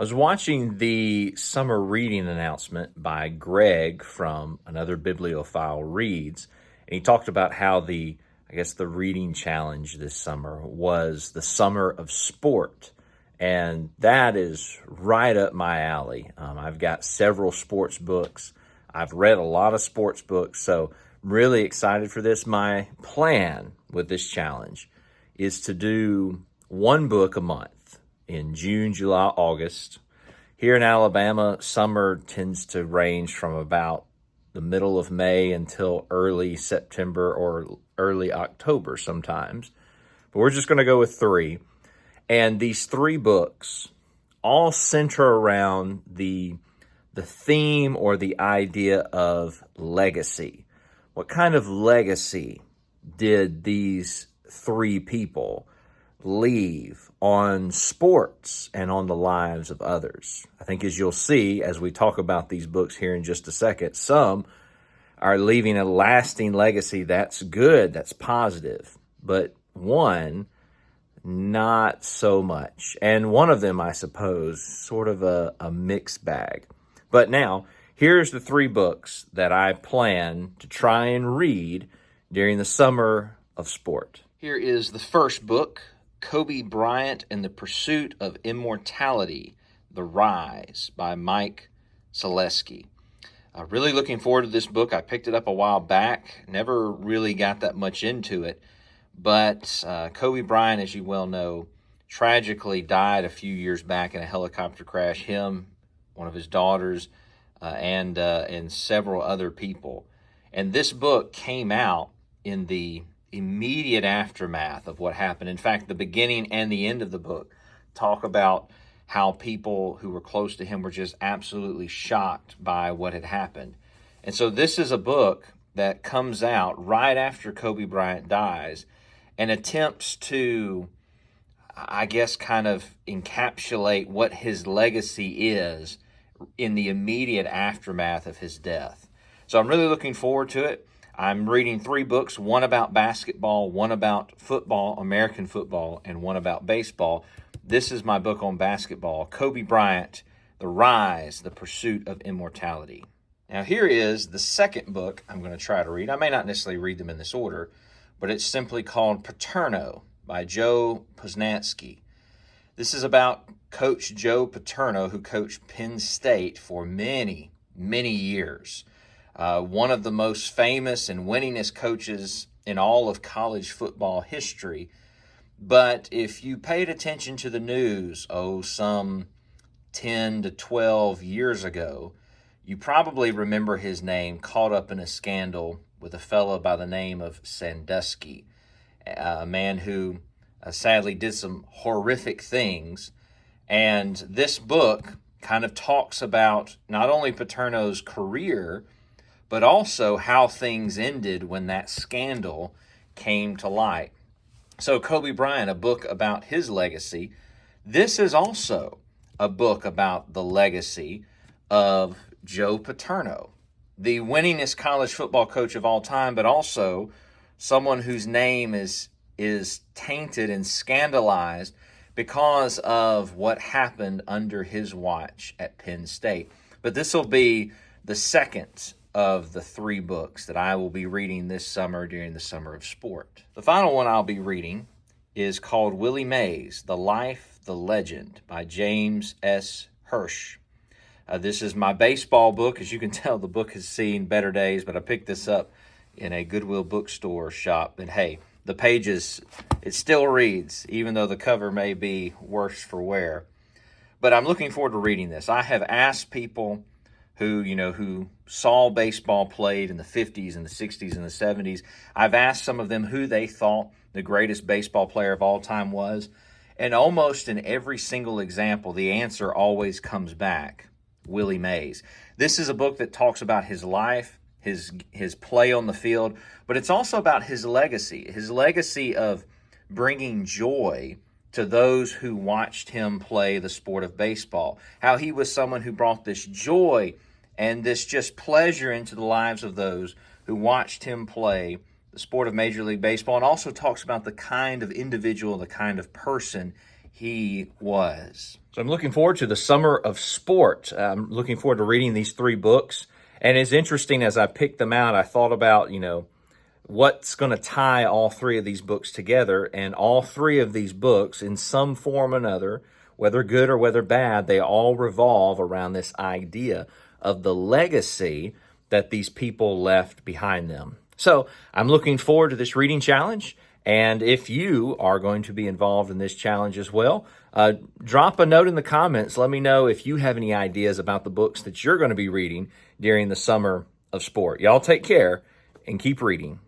I was watching the summer reading announcement by Greg from Another Bibliophile Reads, and he talked about how the reading challenge this summer was the summer of sport. And that is right up my alley. I've got several sports books. I've read a lot of sports books, so really excited for this. My plan with this challenge is to do one book a month in June, July, August. Here in Alabama, summer tends to range from about the middle of May until early September or early October sometimes. But we're just going to go with three. And these three books all center around the theme or the idea of legacy. What kind of legacy did these three people leave on sports and on the lives of others? I think as you'll see as we talk about these books here in just a second, some are leaving a lasting legacy. That's good, that's positive. But one, not so much. And one of them, I suppose, sort of a mixed bag. But now, here's the three books that I plan to try and read during the summer of sport. Here is the first book, Kobe Bryant and the Pursuit of Immortality, The Rise by Mike Zaleski. Really looking forward to this book. I picked it up a while back, never really got that much into it. But Kobe Bryant, as you well know, tragically died a few years back in a helicopter crash. Him, one of his daughters, and several other people. And this book came out in the immediate aftermath of what happened. In fact, the beginning and the end of the book talk about how people who were close to him were just absolutely shocked by what had happened. And so this is a book that comes out right after Kobe Bryant dies and attempts to, I guess, kind of encapsulate what his legacy is in the immediate aftermath of his death. So I'm really looking forward to it. I'm reading three books, one about basketball, one about football, American football, and one about baseball. This is my book on basketball, Kobe Bryant, The Rise, The Pursuit of Immortality. Now here is the second book I'm going to try to read. I may not necessarily read them in this order, but it's simply called Paterno by Joe Posnanski. This is about Coach Joe Paterno, who coached Penn State for many, many years. One of the most famous and winningest coaches in all of college football history. But if you paid attention to the news, some 10 to 12 years ago, you probably remember his name caught up in a scandal with a fellow by the name of Sandusky, a man who sadly did some horrific things. And this book kind of talks about not only Paterno's career, but also how things ended when that scandal came to light. So Kobe Bryant, a book about his legacy. This is also a book about the legacy of Joe Paterno, the winningest college football coach of all time, but also someone whose name is tainted and scandalized because of what happened under his watch at Penn State. But this will be the second of the three books that I will be reading this summer during the summer of sport. The final one I'll be reading is called Willie Mays, The Life, the Legend by James S. Hirsch. This is my baseball book. As you can tell, the book has seen better days, but I picked this up in a Goodwill bookstore shop. And hey, the pages, it still reads, even though the cover may be worse for wear. But I'm looking forward to reading this. I have asked people who saw baseball played in the 50s and the 60s and the 70s. I've asked some of them who they thought the greatest baseball player of all time was. And almost in every single example, the answer always comes back, Willie Mays. This is a book that talks about his life, his play on the field, but it's also about his legacy of bringing joy to those who watched him play the sport of baseball, how he was someone who brought this joy and this just pleasure into the lives of those who watched him play the sport of Major League Baseball, and also talks about the kind of individual, the kind of person he was. So I'm looking forward to the summer of sport. I'm looking forward to reading these 3 books. And it's interesting, as I picked them out, I thought about, what's going to tie all 3 of these books together. And all 3 of these books, in some form or another, whether good or whether bad, they all revolve around this idea of the legacy that these people left behind them. So I'm looking forward to this reading challenge. And if you are going to be involved in this challenge as well, drop a note in the comments. Let me know if you have any ideas about the books that you're going to be reading during the summer of sport. Y'all take care and keep reading.